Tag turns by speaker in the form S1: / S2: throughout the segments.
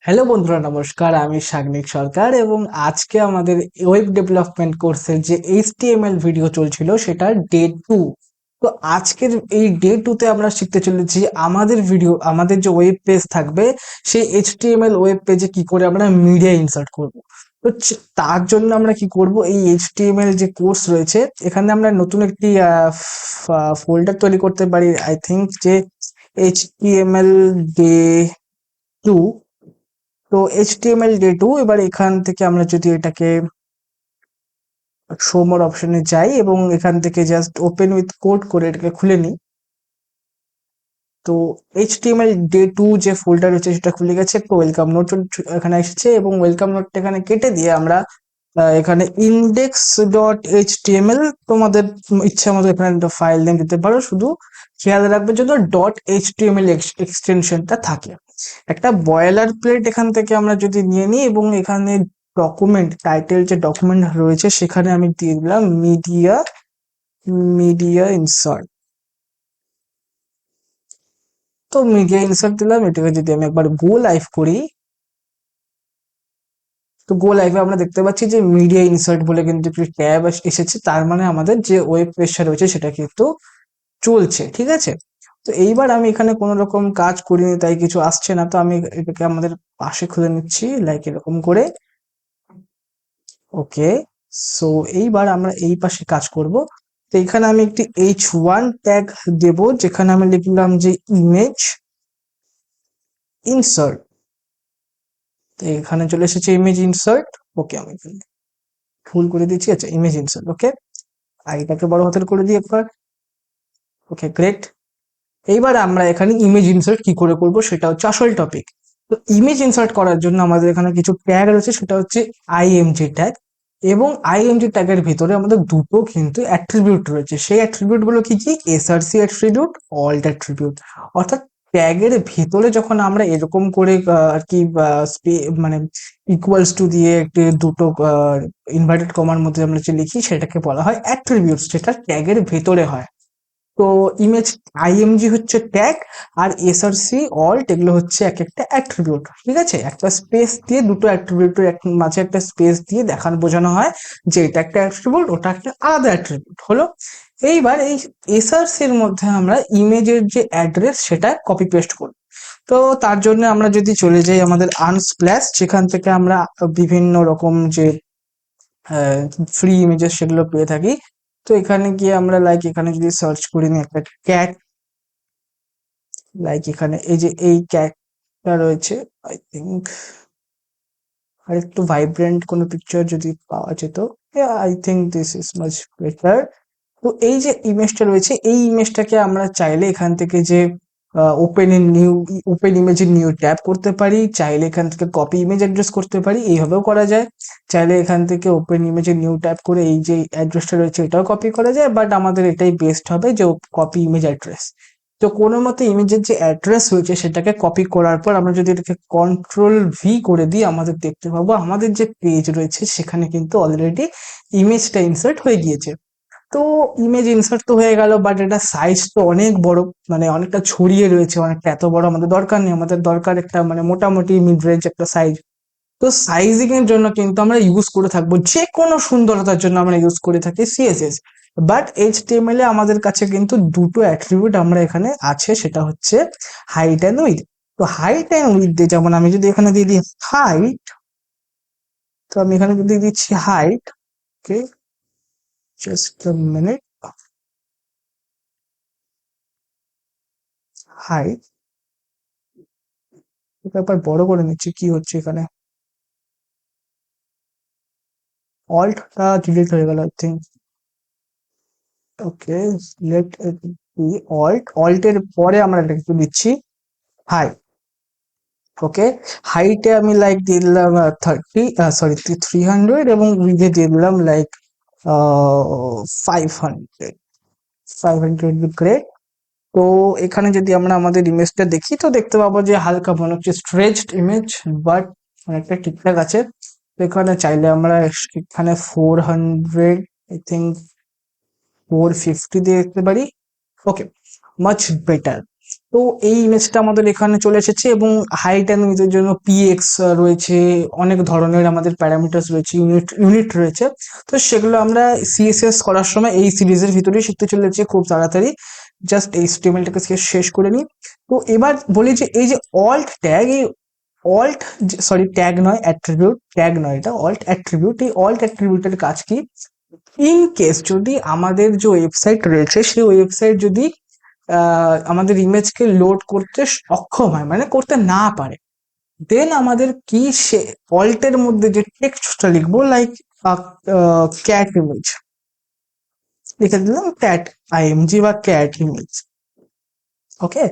S1: Hello বন্ধুরা, নমস্কার। আমি সাগ্নিক সরকার এবং আজকে আমাদের ওয়েব ডেভেলপমেন্ট কোর্সের যে এইচটিএমএল ভিডিও চলছিল সেটা ডে 2। তো আজকের এই ডে 2 তে আমরা শিখতে চলেছি আমাদের যে ওয়েব পেজ থাকবে সেই এইচটিএমএল ওয়েব পেজে কি করে আমরা মিডিয়া ইনসার্ট করব। তো তার জন্য আমরা কি করব, এই এইচটিএমএল যে কোর্স রয়েছে এখানে আমরা নতুন একটি ফোল্ডার তৈরি করতে পারি। আই থিংক যে এইচটিএমএল ডে 2। তো HTML ডে 2, এবার এখান থেকে আমরা যদি এটাকে শো মোর অপশনে যাই এবং এখান থেকে জাস্ট ওপেন উইথ কোড করে এটাকে খুলে নিই। তো HTML ডে 2 যে ফোল্ডার রয়েছে সেটা খুলে গেছে, একটা ওয়েলকাম নোট এখানে এসেছে এবং ওয়েলকাম নোটটা এখানে কেটে দিয়ে আমরা এখানে index.html তোমাদের ইচ্ছা মতো এখানে ফাইল নেম দিতে পারো, শুধু খেয়াল রাখবে যেন .html এক্সটেনশনটা থাকে। একটা বয়লার প্লেট এখান থেকে আমরা যদি নিয়ে নিই এবং এখানে ডকুমেন্ট টাইটেল যে ডকুমেন্ট রয়েছে সেখানে আমি দিয়ে দিলাম মিডিয়া ইনসার্ট। তো মিডিয়া ইনসার্ট দিলাম, এটাকে যদি আমি একবার গো লাইভ করি, তো গো লাইভে আমরা দেখতে পাচ্ছি যে মিডিয়া ইনসার্ট বলে কিন্তু একটি ট্যাব এসেছে। তার মানে আমাদের যে ওয়েব পেজটা রয়েছে সেটা কিন্তু চলছে, ঠিক আছে। তো এইবার আমি এখানে কোনো রকম কাজ করিনি তাই কিছু আসছে না, তো আমি এটাকে আমাদের পাশে খুলে নিচ্ছি লাইক এরকম করে। ওকে, সো এইবার আমরা এই পাশে কাজ করব। তো এখানে আমি একটি H1 ট্যাগ দেব, যেখানে আমি লিখলাম যে ইমেজ ইনসার্ট। তো এখানে চলে এসেছে ইমেজ ইনসার্ট। ওকে, আমি এখানে ভুল করে দিচ্ছি। আচ্ছা, ইমেজ ইনসার্ট। ওকে, আইটাকে বড় হাতের করে দিই একবার। ওকে, গ্রেট। এইবার আমরা এখানে ইমেজ ইনসার্ট কি করে করব সেটা হচ্ছে আসল টপিক। তো ইমেজ ইনসার্ট করার জন্য আমাদের এখানে কিছু ট্যাগ রয়েছে, সেটা হচ্ছে আইএমজি ট্যাগ। এবং আইএমজি ট্যাগের ভিতরে আমাদের দুটো কিন্তু অ্যাট্রিবিউট রয়েছে। সেই অ্যাট্রিবিউট গুলো কি কি? SRC attribute, alt attribute. অর্থাৎ ট্যাগের ভিতরে যখন আমরা এরকম করে আর কি মানে ইকুয়ালস টু দিয়ে একটি দুটো ইনভার্টেড কমার মধ্যে আমরা যে লিখি সেটাকে বলা হয় অ্যাট্রিবিউটস, যেটা ট্যাগের ভেতরে হয়। তো ইমেজ আইএমজি হচ্ছে ট্যাগ, আর এসআরসি অল্ট এগুলো হচ্ছে এক একটা অ্যাট্রিবিউট। ঠিক আছে, একটা স্পেস দিয়ে দুটো অ্যাট্রিবিউটের মাঝে একটা স্পেস দিয়ে দেখানো বোঝানো হয় যে এটা একটা অ্যাট্রিবিউট, ওটা একটা আলাদা অ্যাট্রিবিউট হলো। এইবার এই এসআরসি এর মধ্যে আমরা ইমেজের যে অ্যাড্রেস সেটা কপি পেস্ট করব। তো তার জন্য আমরা যদি চলে যাই আমাদের আনস্প্ল্যাশ, যেখান থেকে আমরা বিভিন্ন রকম যে ফ্রি ইমেজেস সেগুলো পেয়ে থাকি। তো এখানে গিয়ে আমরা লাইক এখানে যদি সার্চ করি নি একটা ক্যাট, লাইক এখানে এই যে এই ক্যাটটা রয়েছে, আই থিঙ্ক আর একটু ভাইব্রেন্ট কোনো পিকচার যদি পাওয়া যেত, I think this is much better. তো এই যে ইমেজটা রয়েছে এই ইমেজটাকে আমরা চাইলে এখান থেকে যে ওপেন ইমেজের নিউ ট্যাব করতে পারি, চাইলে এখান থেকে কপি ইমেজ অ্যাড্রেস করতে পারি, এইভাবেও করা যায়। চাইলে এখান থেকে ওপেন ইমেজের নিউ ট্যাব করে এই যে অ্যাড্রেসটা রয়েছে এটাও কপি করা যায়, বাট আমাদের এটাই বেস্ট হবে যে কপি ইমেজ অ্যাড্রেস। তো কোনো মতে ইমেজের যে অ্যাড্রেস রয়েছে সেটাকে কপি করার পর আমরা যদি এটাকে কন্ট্রোল ভি করে দিই, আমাদের দেখতে পাবো আমাদের যে পেজ রয়েছে সেখানে কিন্তু অলরেডি ইমেজটা ইনসার্ট হয়ে গিয়েছে। তো ইমেজ ইনসার্ট তো হয়ে গেল, বাট এটা সাইজ তো অনেক বড়, মানে অনেকটা ছড়িয়ে রয়েছে, অনেকটা এত বড় আমাদের দরকার নেই। আমাদের দরকার একটা মানে মোটামুটি মিড রেঞ্জ একটা সাইজ। তো সাইজিং এর জন্য কিন্তু আমরা ইউজ করে থাকবো, যে কোনো সুন্দরতার জন্য আমরা ইউজ করে থাকি সিএসএস। বাট এইচটিএমএল এ আমাদের কাছে কিন্তু দুটো অ্যাট্রিবিউট আমরা এখানে আছে, সেটা হচ্ছে হাইট অ্যান্ড উইডথ। তো হাইট অ্যান্ড উইডথ দিয়ে যেমন আমি যদি এখানে দিয়ে দিই হাইট, তো আমি এখানে যদি দিচ্ছি height, okay, just a minute, height, ব্যাপার বড় করে নিচ্ছি, কি হচ্ছে এখানে, অল্টটা ডিলিট হয়ে গেল I think. Okay, let it be অল্টের পরে আমরা এটা একটু দিচ্ছি হাই। ওকে, হাইটে আমি লাইক দিয়ে দিলাম 300, এবং উইডে দিয়ে দিলাম লাইক 500। 500 be great. তো এখানে যদি আমরা আমাদের ইমেজটা দেখি তো দেখতে পাবো যে হালকা মনে হচ্ছে স্ট্রেচড ইমেজ, বাট অনেকটা ঠিকঠাক আছে। তো এখানে চাইলে আমরা এখানে 400, আই থিঙ্ক 450 দিয়ে দেখতে পারি। ওকে, মাচ বেটার। তো এই ইমেজটা আমাদের এখানে চলে এসেছে এবং হাইট অ্যান্ড উইডথের জন্য পিএক্স রয়েছে, অনেক ধরনের আমাদের প্যারামিটার্স রয়েছে, ইউনিট রয়েছে। তো সেগুলো আমরা সিএসএস করার সময় এই সিরিজের ভিতরেই শিখতে চলেছি খুব তাড়াতাড়ি। জাস্ট এইচটিএমএলটাকে শেষ করে নিই। তো এবার বলি যে এই যে অল্ট ট্যাগ, এই অল্ট, সরি ট্যাগ নয়, অ্যাট্রিবিউট, ট্যাগ নয়, এটা অল্ট অ্যাট্রিবিউট। এই অল্ট অ্যাট্রিবিউটের কাজ কি? ইন কেস যদি আমাদের যে ওয়েবসাইট রয়েছে সেই ওয়েবসাইট যদি আমাদের ইমেজকে লোড করতে অক্ষম হয়, মানে করতে না পারে, দেন আমাদের কি সে অল্টের মধ্যে যে টেক্সটটা লিখবো, লাইক ক্যাট ইমেজ লিখে দিলাম, ক্যাট আইএমজি বা ক্যাট ইমেজ। ওকে,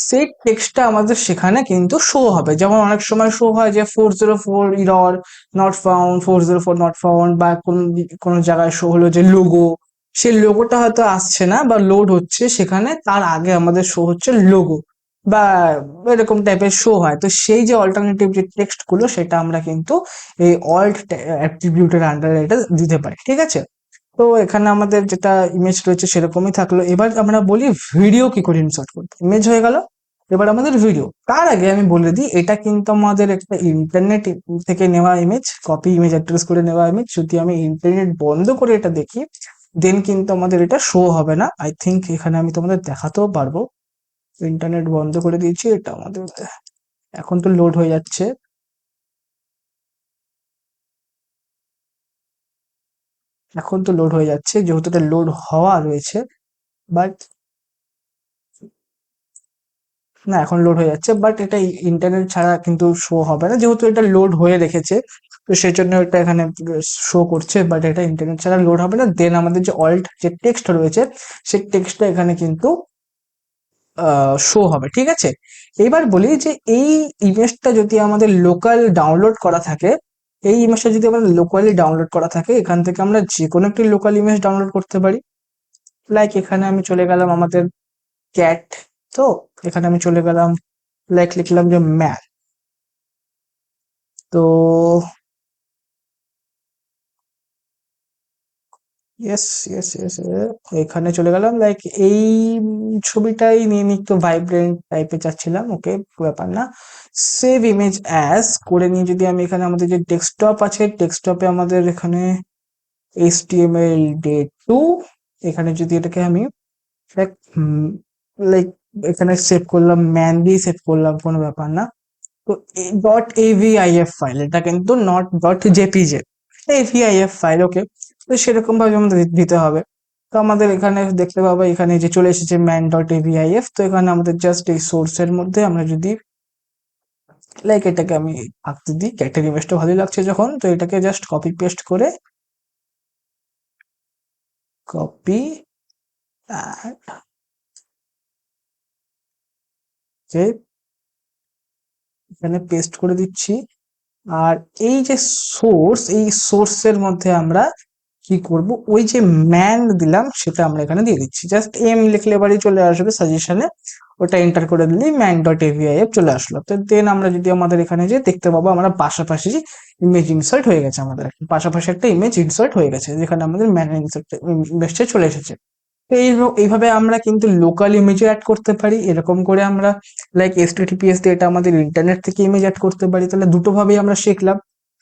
S1: সেই টেক্সটটা আমাদের সেখানে কিন্তু শো হবে। যেমন অনেক সময় শো হয় যে 404 error not found, 404 not found, বা কোন জায়গায় শো হলো যে লোগো, সেই লোগোটা হয়তো আসছে না বা লোড হচ্ছে, সেখানে তার আগে আমাদের শো হচ্ছে লোগো বা এরকম টাইপের শো হয়। তো সেই যে অল্টারনেটিভ যে টেক্সট গুলো, সেটা আমরা কিন্তু এই অল্ট অ্যাট্রিবিউটের আন্ডারে এটা দিতে পারি, ঠিক আছে। তো এখানে আমাদের যেটা ইমেজ রয়েছে সেরকমই থাকলো। এবার আমরা বলি ভিডিও কি করে ইনসার্ট করতে। ইমেজ হয়ে গেল, এবার আমাদের ভিডিও। তার আগে আমি বলে দিই, এটা কিন্তু আমাদের একটা ইন্টারনেট থেকে নেওয়া ইমেজ, কপি ইমেজ অ্যাড্রেস করে নেওয়া ইমেজ। যদি আমি ইন্টারনেট বন্ধ করে এটা দেখি, দেন কিন্তু আমাদের এটা শো হবে না। আই থিঙ্ক এখানে আমি তোমাদের দেখাতেও পারবো। ইন্টারনেট বন্ধ করে দিয়েছি, এটা আমাদের এখন তো লোড হয়ে যাচ্ছে। এখন তো লোড হয়ে যাচ্ছে, যেহেতু এটা লোড হওয়া রয়েছে। বাট না, এখন লোড হয়ে যাচ্ছে, বাট এটা ইন্টারনেট ছাড়া কিন্তু শো হবে না, যেহেতু এটা লোড হয়ে রেখেছে। তো সেই জন্য এটা এখানে শো করছে, বাট এটা ইন্টারনেট ছাড়া লোড হবে না। দেন আমাদের যে অল্ট যে টেক্সট রয়েছে, সেই টেক্সটটা এখানে কিন্তু শো হবে, ঠিক আছে। এবার বলি যে এই ইমেজটা যদি আমাদের লোকাল ডাউনলোড করা থাকে, এই ইমেজটা যদি আমাদের লোকালি ডাউনলোড করা থাকে, এখান থেকে আমরা যে কোনো একটি লোকাল ইমেজ ডাউনলোড করতে পারি। লাইক এখানে আমি চলে গেলাম আমাদের ক্যাট, তো এখানে আমি চলে গেলাম, লাইক লিখলাম যে ম্যাথ। তো ইয়েস ইয়েস ইয়েস, এখানে চলে গেলাম, লাইক এই ছবিটাই নিয়ে নিই, একটু ভাইব্রেন্ট টাইপের চাচ্ছিলাম। ওকে, ব্যাপার না। সেভ ইমেজ অ্যাজ করে নিয়ে যদি আমি এখানে আমাদের যে ডেস্কটপ আছে, ডেস্কটপে আমাদের এখানে HTML ডে 2, এখানে যদি এটাকে আমি লাইক এখানে সেভ করলাম, ম্যান দিয়ে সেভ করলাম, কোনো ব্যাপার না। তো ডট এভিআইএফ ফাইল, এটা কিন্তু নট ডট জেপিজে, এভিআইএফ ফাইল। ওকে, তো সেরকম ভাবে আমাদের দিতে হবে। তো আমাদের এখানে দেখতে পাবো, এখানে যে চলে এসেছে ম্যান ডট এভিআইএফ। তো এখানে আমাদের জাস্ট এই সোর্সের মধ্যে আমরা যদি লাইক এটাকে আমি আঁকতে দিই, ক্যাটের ইমেজটা ভালোই লাগছে যখন, তো এটাকে জাস্ট কপি পেস্ট করে, কপি এখানে পেস্ট করে দিচ্ছি। আর এই যে সোর্স, এই সোর্সের মধ্যে আমরা কি করব, ওই যে ম্যান দিলাম সেটা আমরা এখানে দিয়ে দিচ্ছি। জাস্ট এম লিখলে এবারই চলে আসবে সাজেশনে, ওটা এন্টার করে দিলেই ম্যান ডট এভিআইএফ চলে আসলো। তো দেন আমরা যদি আমাদের এখানে যে দেখতে পাবো, আমরা পাশাপাশি ইমেজ ইনসার্ট হয়ে গেছে, আমাদের পাশাপাশি একটা ইমেজ ইনসার্ট হয়ে গেছে, যেখানে আমাদের ম্যান ইনসার্ট ইমেজটা চলে এসেছে। তো এইভাবে আমরা কিন্তু লোকাল ইমেজও অ্যাড করতে পারি। এরকম করে আমরা লাইক HTTPS দিয়ে এটা আমাদের ইন্টারনেট থেকে ইমেজ অ্যাড করতে পারি। তাহলে দুটো ভাবেই আমরা শিখলাম।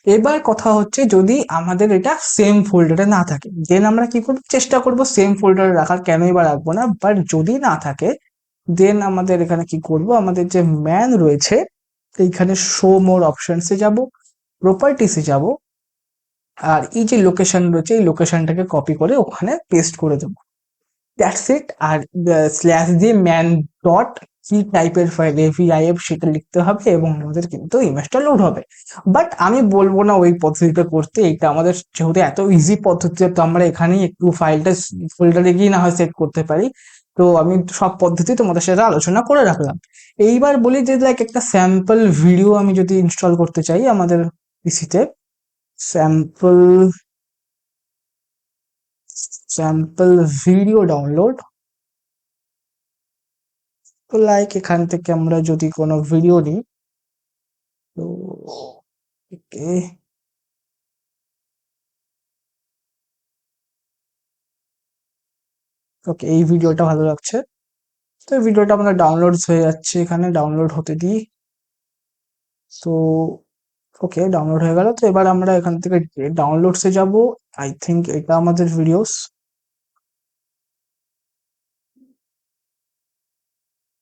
S1: এবার কথা হচ্ছে, যদি আমাদের এটা সেম ফোল্ডারে না থাকে, দেন আমরা কি করব, চেষ্টা করব সেম ফোল্ডারে রাখার, কেনই বা রাখবো না। বাট যদি না থাকে, দেন আমাদের এখানে কি করব, আমাদের যে ম্যান রয়েছে এইখানে শো মোর অপশনসে যাব, প্রপার্টিসে যাব, আর এই যে লোকেশন রয়েছে এই লোকেশনটাকে কপি করে ওখানে পেস্ট করে দেবো। That's it. আর স্ল্যাশ দিয়ে ম্যান ডট কি টাইপের ফাইল এভিআইএফ সেটা লিখতে হবে, এবং আমাদের কিন্তু ইমেজটা লোড হবে। বাট আমি বলবো না ওই পদ্ধতিটা করতে, এটা আমাদের যেহেতু এত ইজি পদ্ধতি, তো আমরা এখানেই একটু ফাইলটা ফোল্ডারে গিয়ে না হয় সেট করতে পারি। তো আমি সব পদ্ধতি তোমাদের সাথে আলোচনা করে রাখলাম। এইবার বলি যে লাইক একটা স্যাম্পল ভিডিও আমি যদি ইনস্টল করতে চাই আমাদের পিসিতে, স্যাম্পল স্যাম্পল ভিডিও ডাউনলোড, তো লাইক এখান থেকে আমরা যদি কোনো ভিডিও নিই, তো ওকে, ওকে এই ভিডিওটা ভালো লাগছে। তো এই ভিডিওটা আমাদের ডাউনলোড হয়ে যাচ্ছে, এখানে ডাউনলোড হতে দিই। তো ওকে, ডাউনলোড হয়ে গেল। তো এবার আমরা এখান থেকে ডাউনলোডসে যাব। আই থিঙ্ক এটা আমাদের ভিডিওস।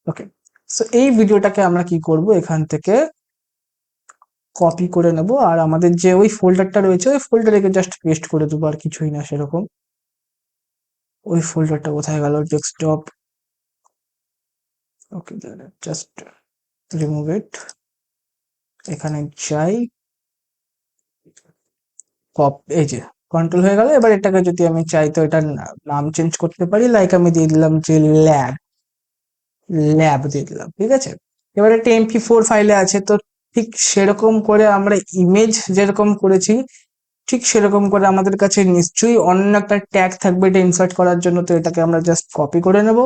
S1: ওকে, সো এই ভিডিওটাকে আমরা কি করব, এখান থেকে কপি করে নেব, আর আমাদের যে ওই ফোল্ডারটা রয়েছে ওই ফোল্ডারে জাস্ট পেস্ট করে দেবো, আর কিছুই না সেরকম। ওই ফোল্ডারটা কোথায় গেল, ডেস্কটপ। ওকে, জাস্ট রিমুভ ইট। এখানে যাই, এই যে কন্ট্রোল হয়ে গেল। এবার এটাকে যদি আমি চাই তো এটার নাম চেঞ্জ করতে পারি, লাইক আমি দিয়ে দিলাম যে ল্যাব, ল্যাব দিয়ে দিলাম, ঠিক আছে। এবার একটা MP4 ফাইলে আছে, তো ঠিক সেরকম করে আমরা ইমেজ যেরকম করেছি ঠিক সেরকম করে আমাদের কাছে নিশ্চয়ই অন্য একটা ট্যাগ থাকবে এটা ইনসার্ট করার জন্য। তো এটাকে আমরা জাস্ট কপি করে নেব,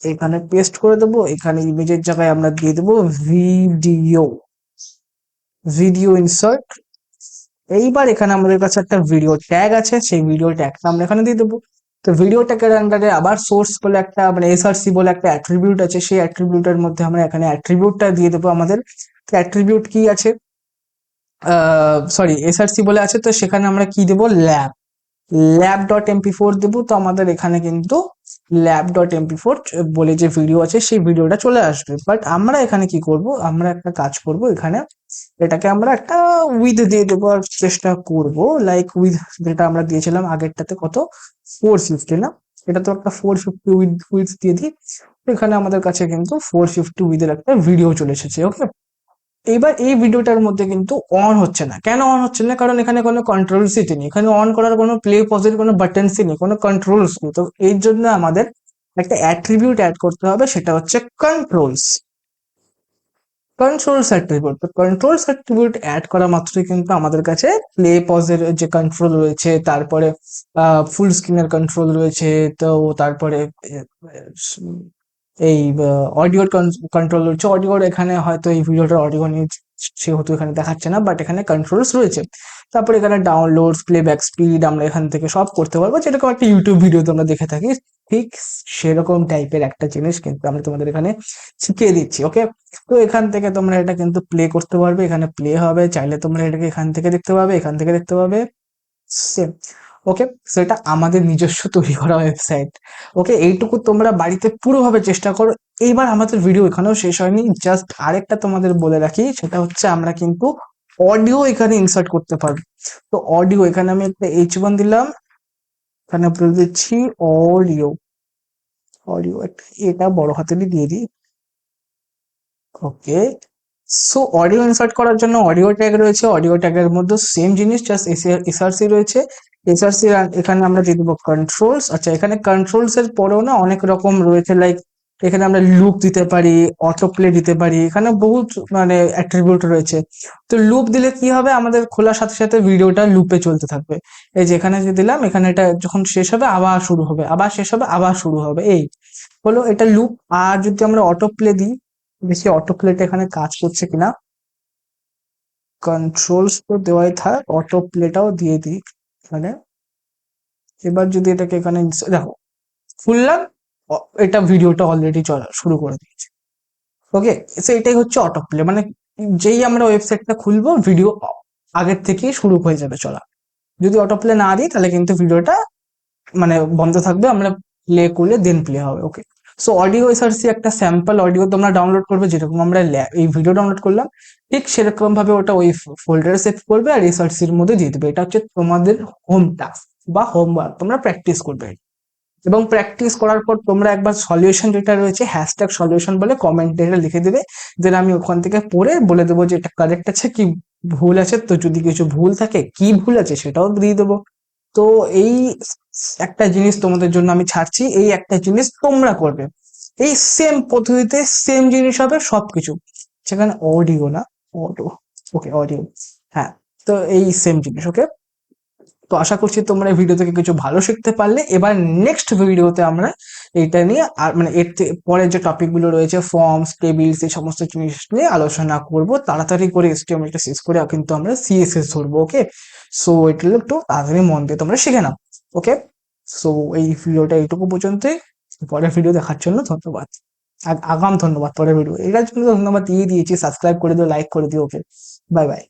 S1: এখানে পেস্ট করে দেবো। এখানে ইমেজের জায়গায় আমরা দিয়ে দেবো ভিডিও, ভিডিও ইনসার্ট। এইবার এখানে আমাদের কাছে একটা ভিডিও ট্যাগ আছে, সেই ভিডিও ট্যাগটা আমরা এখানে দিয়ে দেবো। তো ভিডিও ট্যাগের আন্ডারে আবার সোর্স বলে একটা মানে SRC বলে একটা অ্যাট্রিবিউট আছে, সেই অ্যাট্রিবিউটের মধ্যে আমরা এখানে অ্যাট্রিবিউটটা দিয়ে দেবো আমাদের। অ্যাট্রিবিউট কি আছে, সরি SRC বলে আছে, তো সেখানে আমরা কি দেবো, ল্যাব, ল্যাব.mp4 দেবো। তো আমাদের এখানে কিন্তু ল্যাব.mp4 বলে যে ভিডিও আছে সেই ভিডিওটা চলে আসবে। বাট আমরা এখানে কি করব, আমরা একটা কাজ করব, এখানে এটাকে আমরা একটা উইথ দিয়ে দেবো, আর চেষ্টা করব লাইক উইথ যেটা আমরা দিয়েছিলাম আগেরটাতে কত 450 না, এটা তো একটা 450 উইথ দিয়ে দিই। এখানে আমাদের কাছে কিন্তু 450 উইথের একটা ভিডিও চলে এসেছে। ওকে, এইবার এই ভিডিওটার মধ্যে কিন্তু অন হচ্ছে না। কেন অন হচ্ছে না, কারণ এখানে কোনো কন্ট্রোলসই নেই, এখানে অন করার কোনো প্লে পজের কোনো বাটনসই নেই, কোনো কন্ট্রোলস নেই। তো এর জন্য আমাদের একটা অ্যাট্রিবিউট অ্যাড করতে হবে, সেটা হচ্ছে কন্ট্রোলস, কন্ট্রোলস অ্যাট্রিবিউট। তো কন্ট্রোলস অ্যাট্রিবিউট অ্যাড করা মাত্রই কিন্তু আমাদের কাছে প্লে পজের যে কন্ট্রোল রয়েছে, তারপরে ফুল স্ক্রিনের কন্ট্রোল রয়েছে, তো তারপরে এই অডিওর কন্ট্রোল রয়েছে। অডিওর এখানে হয়তো এই ভিডিওটার অডিও নিয়ে সেহেতু এখানে দেখাচ্ছে না, বাট এখানে কন্ট্রোলস রয়েছে। তারপরে এখানে ডাউনলোড, প্লেব্যাক স্পিড আমরা এখান থেকে সব করতে পারবো, যেরকম একটা ইউটিউব ভিডিও তোমরা দেখে থাকি ঠিক সেরকম টাইপের একটা জিনিস কিন্তু আমি তোমাদের এখানে শিখিয়ে দিচ্ছি। ওকে, তো এখান থেকে তোমরা এটা কিন্তু প্লে করতে পারবে, এখানে প্লে হবে, চাইলে তোমরা এটাকে এখান থেকে দেখতে পাবে, এখান থেকে দেখতে পাবে, সেম। ওকে, সেটা আমাদের নিজস্ব তৈরি করা ওয়েবসাইট। ওকে, এইটুকু তোমরা বাড়িতে পুরোভাবে চেষ্টা করো। এইবার আমাদের ভিডিও এখানেও শেষ হয়নি, জাস্ট আরেকটা তোমাদের বলে রাখি, সেটা হচ্ছে আমরা কিন্তু অডিও এখানে ইনসার্ট করতে পারবো। তো অডিও এখানে আমি একটা H1 দিলাম, এখানে বলে দিচ্ছি অডিও, অডিও এটা বড় হাতেরই দিয়ে দিই। ওকে, সো অডিও ইনসার্ট করার জন্য অডিও ট্যাগ রয়েছে, অডিও ট্যাগের মধ্যে সেম জিনিস, জাস্ট এসআরসি রয়েছে। এসআরসি এখানে আমরা দিয়ে দেবো কন্ট্রোলস। আচ্ছা, এখানে কন্ট্রোলস এর পরেও না অনেক রকম রয়েছে, লাইক এখানে আমরা লুপ দিতে পারি, অটো প্লে দিতে পারি, এখানে বহুত মানে অ্যাট্রিবিউট রয়েছে। তো লুপ দিলে কি হবে, আমাদের খোলার সাথে সাথে ভিডিওটা লুপে চলতে থাকবে। এই যে এখানে যে দিলাম, এখানে এটা যখন শেষ হবে আবার শুরু হবে, আবার শেষ হবে আবার শুরু হবে, এই হলো এটা লুপ। আর যদি আমরা অটো প্লে দিই, বেশি অটো প্লেটা এখানে কাজ করছে কিনা, কন্ট্রোলস তো দেওয়াই থাক, অটো প্লেটাও দিয়ে দিই এখানে। এবার যদি এটাকে এখানে দেখো খুললাম, এটা ভিডিওটা অলরেডি চলা শুরু করে দিয়েছে। ওকে, সো এটাই হচ্ছে অটো প্লে, মানে যেই আমরা ওয়েবসাইটটা খুলবো ভিডিও আগের থেকেই শুরু হয়ে যাবে চলা। যদি অটো প্লে না দিই তাহলে কিন্তু ভিডিওটা মানে বন্ধ থাকবে, আমরা প্লে করলে দেন প্লে হবে। ওকে, সো অডিও এসআরসি একটা স্যাম্পল অডিও তোমরা ডাউনলোড করবে, যেরকম আমরা এই ভিডিও ডাউনলোড করলাম ঠিক সেরকম ভাবে ওটা ওই ফোল্ডারে সেভ করবে আর এসআরসির মধ্যে দিয়ে দেবে। এটা হচ্ছে তোমাদের হোম টাস্ক বা হোমওয়ার্ক, তোমরা প্র্যাকটিস করবে। এবং প্র্যাকটিস করার পর তোমরা একবার সলিউশন যেটা রয়েছে হ্যাশট্যাগ সলিউশন বলে কমেন্টে এটা লিখে দেবে, দেন আমি ওখান থেকে পড়ে বলে দেবো যে এটা কারেক্ট আছে কি ভুল আছে। তো যদি কিছু ভুল থাকে, কি ভুল আছে সেটাও দিয়ে দেবো। তো এই একটা জিনিস তোমাদের জন্য আমি ছাড়ছি, এই একটা জিনিস তোমরা করবে, এই সেম পদ্ধতিতে সেম জিনিস হবে সবকিছু, সেখানে অডিও না, অডিও। ওকে, অডিও, হ্যাঁ। তো এই সেম জিনিস। ওকে, তো আশা করছি তোমরা এই ভিডিও থেকে কিছু ভালো শিখতে পারলে। এবার নেক্সট ভিডিওতে আমরা এটা নিয়ে আর মানে এর পরের যে টপিক গুলো রয়েছে ফর্মস, টেবিলস, এই সমস্ত জিনিস নিয়ে আলোচনা করব। তাড়াতাড়ি করে HTML টা শেষ করে কিন্তু আমরা CSS ধরবো। ওকে, সো এটা একটু তাড়াতাড়ি মন দিয়ে তোমরা শিখে নাও। ওকে, সো এই ভিডিওটা এইটুকু পর্যন্তই। পরের ভিডিও দেখার জন্য ধন্যবাদ। আগাম ধন্যবাদ, পরের ভিডিও এটার জন্য তো ধন্যবাদ দিয়ে দিয়েছি, সাবস্ক্রাইব করে দিও, লাইক করে দিও। ওকে, বাই বাই।